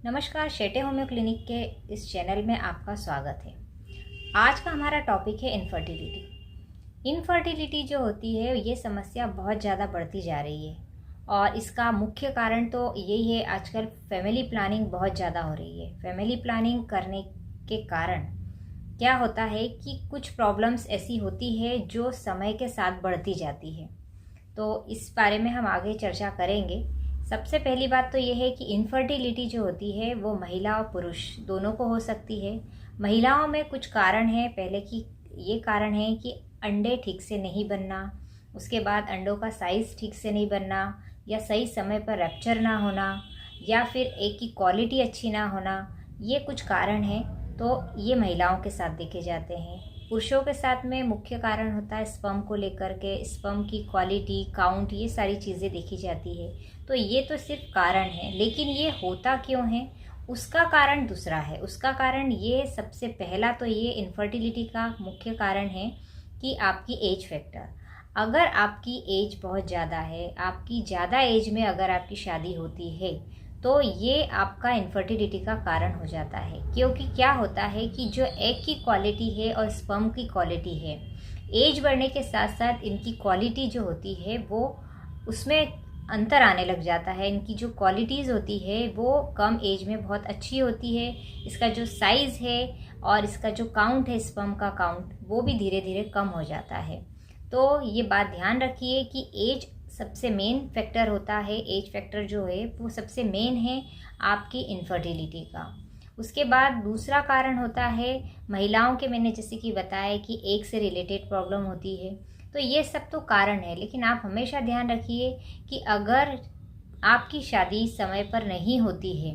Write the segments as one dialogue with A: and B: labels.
A: नमस्कार, Shete homeo clinic के इस चैनल में आपका स्वागत है। आज का हमारा टॉपिक है इनफर्टिलिटी। इनफर्टिलिटी जो होती है ये समस्या बहुत ज़्यादा बढ़ती जा रही है और इसका मुख्य कारण तो यही है, आजकल फैमिली प्लानिंग बहुत ज़्यादा हो रही है। फैमिली प्लानिंग करने के कारण क्या होता है कि कुछ प्रॉब्लम्स ऐसी होती है जो समय के साथ बढ़ती जाती है। तो इस बारे में हम आगे चर्चा करेंगे। सबसे पहली बात तो ये है कि इनफर्टिलिटी जो होती है वो महिला और पुरुष दोनों को हो सकती है। महिलाओं में कुछ कारण है, पहले की ये कारण है कि अंडे ठीक से नहीं बनना, उसके बाद अंडों का साइज़ ठीक से नहीं बनना, या सही समय पर रैप्चर ना होना, या फिर एक की क्वालिटी अच्छी ना होना। ये कुछ कारण हैं, तो ये महिलाओं के साथ देखे जाते हैं। पुरुषों के साथ में मुख्य कारण होता है स्पर्म को लेकर के, स्पर्म की क्वालिटी, काउंट, ये सारी चीज़ें देखी जाती है। तो ये तो सिर्फ कारण है, लेकिन ये होता क्यों है उसका कारण दूसरा है। उसका कारण ये सबसे पहला तो ये इनफर्टिलिटी का मुख्य कारण है कि आपकी एज फैक्टर। अगर आपकी एज बहुत ज़्यादा है, आपकी ज़्यादा एज में अगर आपकी शादी होती है तो ये आपका इनफर्टिलिटी का कारण हो जाता है। क्योंकि क्या होता है कि जो एग की क्वालिटी है और स्पर्म की क्वालिटी है, एज बढ़ने के साथ साथ इनकी क्वालिटी जो होती है वो उसमें अंतर आने लग जाता है। इनकी जो क्वालिटीज़ होती है वो कम एज में बहुत अच्छी होती है। इसका जो साइज़ है और इसका जो काउंट है, स्पर्म का काउंट, वो भी धीरे धीरे कम हो जाता है। तो ये बात ध्यान रखिए कि एज सबसे मेन फैक्टर होता है। एज फैक्टर जो है वो सबसे मेन है आपकी इनफर्टिलिटी का। उसके बाद दूसरा कारण होता है महिलाओं के, मैंने जैसे कि बताया कि एग से रिलेटेड प्रॉब्लम होती है। तो ये सब तो कारण है, लेकिन आप हमेशा ध्यान रखिए कि अगर आपकी शादी समय पर नहीं होती है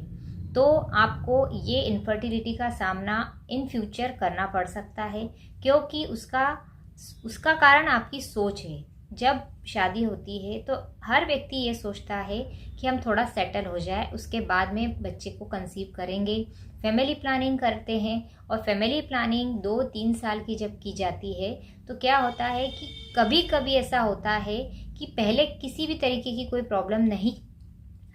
A: तो आपको ये इनफर्टिलिटी का सामना इन फ्यूचर करना पड़ सकता है। क्योंकि उसका कारण आपकी सोच है। जब शादी होती है तो हर व्यक्ति ये सोचता है कि हम थोड़ा सेटल हो जाए, उसके बाद में बच्चे को कंसीव करेंगे। फैमिली प्लानिंग करते हैं और फैमिली प्लानिंग 2-3 साल की जब की जाती है तो क्या होता है कि कभी कभी ऐसा होता है कि पहले किसी भी तरीके की कोई प्रॉब्लम नहीं,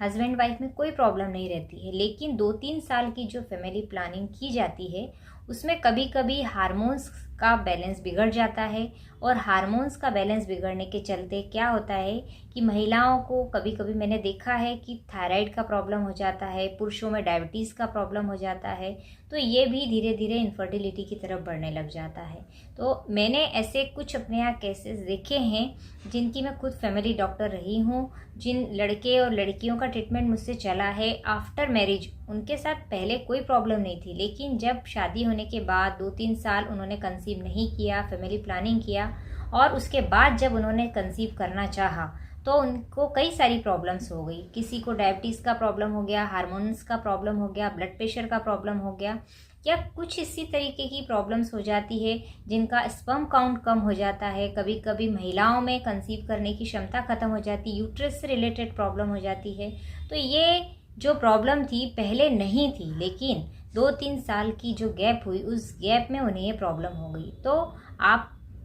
A: हस्बैंड वाइफ में कोई प्रॉब्लम नहीं रहती है, लेकिन 2-3 साल की जो फैमिली प्लानिंग की जाती है उसमें कभी कभी हार्मोन्स का बैलेंस बिगड़ जाता है। और हार्मोन्स का बैलेंस बिगड़ने के चलते क्या होता है कि महिलाओं को कभी कभी मैंने देखा है कि थायराइड का प्रॉब्लम हो जाता है, पुरुषों में डायबिटीज़ का प्रॉब्लम हो जाता है। तो ये भी धीरे धीरे इनफर्टिलिटी की तरफ बढ़ने लग जाता है। तो मैंने ऐसे कुछ अपने यहाँ केसेस देखे हैं जिनकी मैं खुद फैमिली डॉक्टर रही हूँ। जिन लड़के और लड़कियों का ट्रीटमेंट मुझसे चला है आफ्टर मैरिज, उनके साथ पहले कोई प्रॉब्लम नहीं थी, लेकिन जब शादी होने के बाद 2-3 साल उन्होंने कंसीव नहीं किया, फैमिली प्लानिंग किया, और उसके बाद जब उन्होंने कंसीव करना चाहा तो उनको कई सारी प्रॉब्लम्स हो गई। किसी को डायबिटीज़ का प्रॉब्लम हो गया, हार्मोन्स का प्रॉब्लम हो गया, ब्लड प्रेशर का प्रॉब्लम हो गया, या कुछ इसी तरीके की प्रॉब्लम्स हो जाती है जिनका स्पर्म काउंट कम हो जाता है। कभी कभी महिलाओं में कंसीव करने की क्षमता खत्म हो जाती है, यूट्रस से रिलेटेड प्रॉब्लम हो जाती है। तो ये जो प्रॉब्लम थी पहले नहीं थी, लेकिन 2-3 साल की जो गैप हुई उस गैप में उन्हें ये प्रॉब्लम हो गई। तो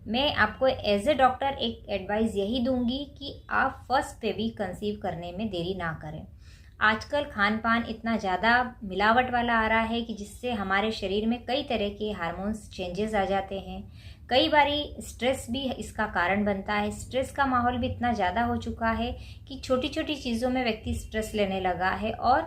A: मैं आपको एज ए डॉक्टर एक एडवाइस यही दूंगी कि आप फर्स्ट बेबी कंसीव करने में देरी ना करें। आजकल खान पान इतना ज़्यादा मिलावट वाला आ रहा है कि जिससे हमारे शरीर में कई तरह के हार्मोन्स चेंजेस आ जाते हैं। कई बारी स्ट्रेस भी इसका कारण बनता है। स्ट्रेस का माहौल भी इतना ज़्यादा हो चुका है कि छोटी छोटी चीज़ों में व्यक्ति स्ट्रेस लेने लगा है, और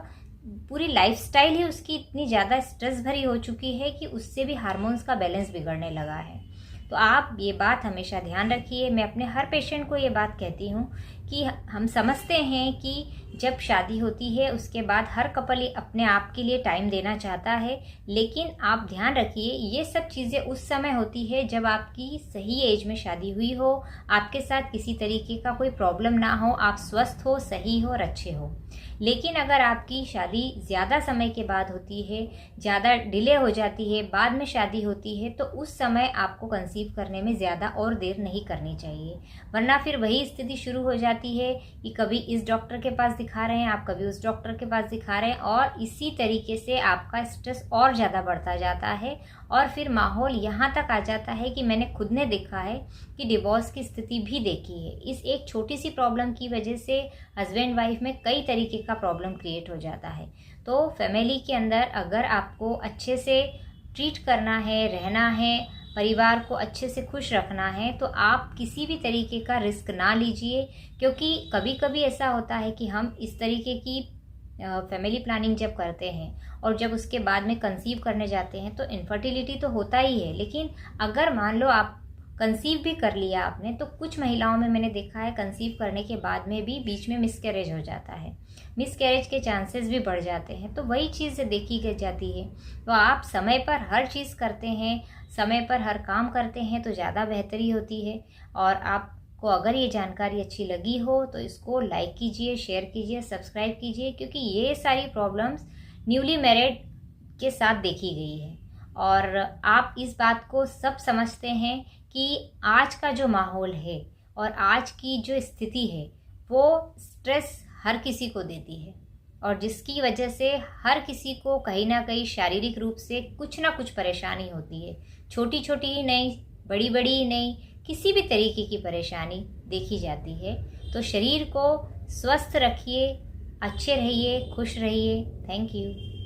A: पूरी लाइफस्टाइल ही उसकी इतनी ज़्यादा स्ट्रेस भरी हो चुकी है कि उससे भी हार्मोन्स का बैलेंस बिगड़ने लगा है। तो आप ये बात हमेशा ध्यान रखिए। मैं अपने हर पेशेंट को ये बात कहती हूँ कि हम समझते हैं कि जब शादी होती है उसके बाद हर कपल अपने आप के लिए टाइम देना चाहता है, लेकिन आप ध्यान रखिए ये सब चीज़ें उस समय होती है जब आपकी सही एज में शादी हुई हो, आपके साथ किसी तरीके का कोई प्रॉब्लम ना हो, आप स्वस्थ हो, सही हो और अच्छे हो। लेकिन अगर आपकी शादी ज़्यादा समय के बाद होती है, ज़्यादा डिले हो जाती है, बाद में शादी होती है, तो उस समय आपको कंसीव करने में ज़्यादा और देर नहीं करनी चाहिए, वरना फिर वही स्थिति शुरू हो जाती जाती है कि कभी इस डॉक्टर के पास दिखा रहे हैं आप, कभी उस डॉक्टर के पास दिखा रहे हैं, और इसी तरीके से आपका स्ट्रेस और ज़्यादा बढ़ता जाता है। और फिर माहौल यहाँ तक आ जाता है कि मैंने खुद ने देखा है कि डिवोर्स की स्थिति भी देखी है। इस एक छोटी सी प्रॉब्लम की वजह से हस्बैंड वाइफ में कई तरीके का प्रॉब्लम क्रिएट हो जाता है। तो फैमिली के अंदर अगर आपको अच्छे से ट्रीट करना है, रहना है, परिवार को अच्छे से खुश रखना है, तो आप किसी भी तरीके का रिस्क ना लीजिए। क्योंकि कभी कभी ऐसा होता है कि हम इस तरीके की फैमिली प्लानिंग जब करते हैं और जब उसके बाद में कंसीव करने जाते हैं तो इनफर्टिलिटी तो होता ही है। लेकिन अगर मान लो आप कंसीव भी कर लिया आपने, तो कुछ महिलाओं में मैंने देखा है कंसीव करने के बाद में भी बीच में मिसकैरेज हो जाता है, मिसकैरेज के चांसेस भी बढ़ जाते हैं। तो वही चीज़ देखी जाती है। तो आप समय पर हर चीज़ करते हैं, समय पर हर काम करते हैं तो ज़्यादा बेहतरी होती है। और आपको अगर ये जानकारी अच्छी लगी हो तो इसको लाइक कीजिए, शेयर कीजिए, सब्सक्राइब कीजिए, क्योंकि ये सारी प्रॉब्लम्स न्यूली मैरिड के साथ देखी गई है। और आप इस बात को सब समझते हैं कि आज का जो माहौल है और आज की जो स्थिति है वो स्ट्रेस हर किसी को देती है, और जिसकी वजह से हर किसी को कहीं ना कहीं शारीरिक रूप से कुछ ना कुछ परेशानी होती है। छोटी छोटी ही नहीं, बड़ी बड़ी ही नहीं, किसी भी तरीके की परेशानी देखी जाती है। तो शरीर को स्वस्थ रखिए, अच्छे रहिए, खुश रहिए। Thank you.